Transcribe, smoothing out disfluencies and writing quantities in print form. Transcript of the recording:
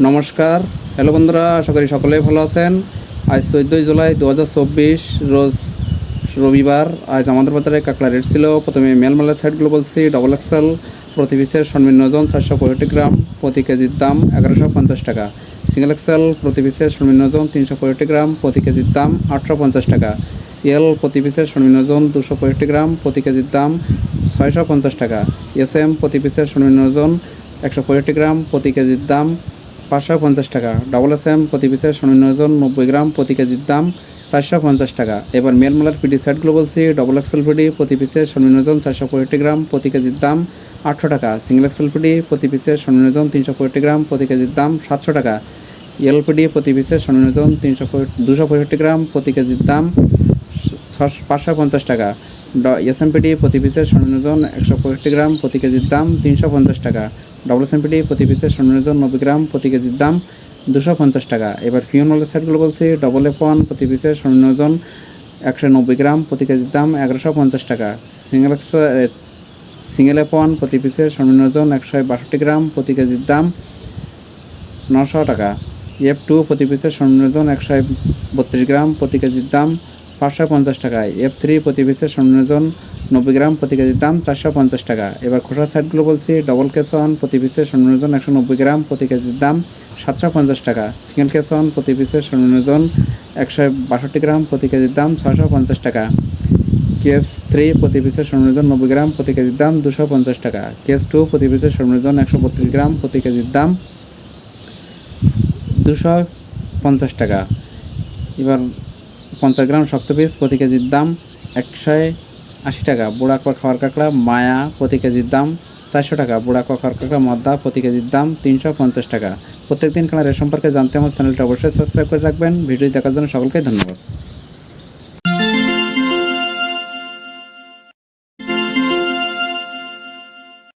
নমস্কার, হ্যালো বন্ধুরা, আশা করি সকলেই ভালো আছেন। আজ 14 জুলাই 2024 রোজ রবিবার। আজ আমাদের বাজারে কাঁকড়া রেট ছিল। প্রথমে মেলমালের সাইডগুলো বলছি। ডবল এক্সেল প্রতি পিসের সর্বনিম্ন ওজন 465 গ্রাম, প্রতি কেজির দাম 1150 টাকা। সিঙ্গেল এক্সেল প্রতি পিসের সর্বনিম্ন ওজন 365 গ্রাম, প্রতি কেজির দাম 850 টাকা। এল প্রতি পিসের সর্বনিম্ন ওজন 265 গ্রাম, প্রতি কেজির দাম 650 টাকা। এস এম প্রতি পিসের সর্বনিম্ন ওজন 165 গ্রাম, প্রতি কেজির দাম 550 টাকা। ডবল এস এম প্রতি পিসের সর্বনিম্ন ওজন 90 গ্রাম, প্রতি কেজির দাম 450 টাকা। এবার মেলমালার পিডি সেটগুলো বলছি। ডবল এক্সেল পিডি প্রতি পিসের সর্বনিম্ন ওজন 465 গ্রাম, প্রতি কেজির দাম 800 টাকা। সিঙ্গেল এক্সেল পিডি প্রতি পিসের সর্বনিম্ন ওজন 365 গ্রাম, প্রতি কেজির দাম 700 টাকা। এল পিডি প্রতি পিসের সর্বনিম্ন ওজন 265 গ্রাম, প্রতি কেজির দাম 550 টাকা। এসএমপিডি প্রতি পিসের সর্বনিম্ন ওজন 165 গ্রাম, প্রতি কেজির দাম 350 টাকা। ডবল এসএমপিডি প্রতি পিসের সর্বনিম্ন ওজন 90 গ্রাম, প্রতি কেজির দাম 250 টাকা। এবার ফিউনলের সেটগুলো বলছি। ডবল F1 প্রতি পিসের সর্বনিম্ন ওজন 190 গ্রাম, প্রতি কেজির দাম 1150 টাকা। সিঙ্গেল F1 প্রতি পিসের সর্বনিম্ন ওজন 162 গ্রাম, প্রতি কেজির দাম 900 টাকা। F2 প্রতি পিসের সর্বনিম্ন ওজন 132 গ্রাম, প্রতি কেজির দাম 550 টাকা। F3 প্রতি পিসের সর্বনিম্ন ওজন 90 গ্রাম, প্রতি কেজির দাম 450 টাকা। এবার খোসা সাইডগুলো বলছি। ডবল কেসন প্রতি পিসের সর্বনিম্ন ওজন 190 গ্রাম, প্রতি কেজির দাম 750 টাকা। সিঙ্গেল কেসন প্রতি পিসের সর্বনিম্ন ওজন 162 গ্রাম, প্রতি কেজির দাম 650 টাকা। কেস 3 প্রতি পিসের সর্বনিম্ন ওজন 90 গ্রাম, প্রতি কেজির দাম 250 টাকা। কেস 2 প্রতি পিসের সর্বনিম্ন ওজন 132 গ্রাম, প্রতি কেজির দাম 250 টাকা। এবার 50 গ্রাম শক্ত পিস প্রতি কেজির দাম 180 টাকা। বুড়া খাওয়ার কাঁকড়া মায়া প্রতি কেজির দাম 400 টাকা। বুড়া খাওয়ার কাঁকড়া মদ্দা প্রতি কেজির দাম 350 টাকা। প্রত্যেকদিন কাঁকড়া রেট সম্পর্কে জানতে আমার চ্যানেলটা অবশ্যই সাবস্ক্রাইব করে রাখবেন। ভিডিও দেখার জন্য সকলকে ধন্যবাদ।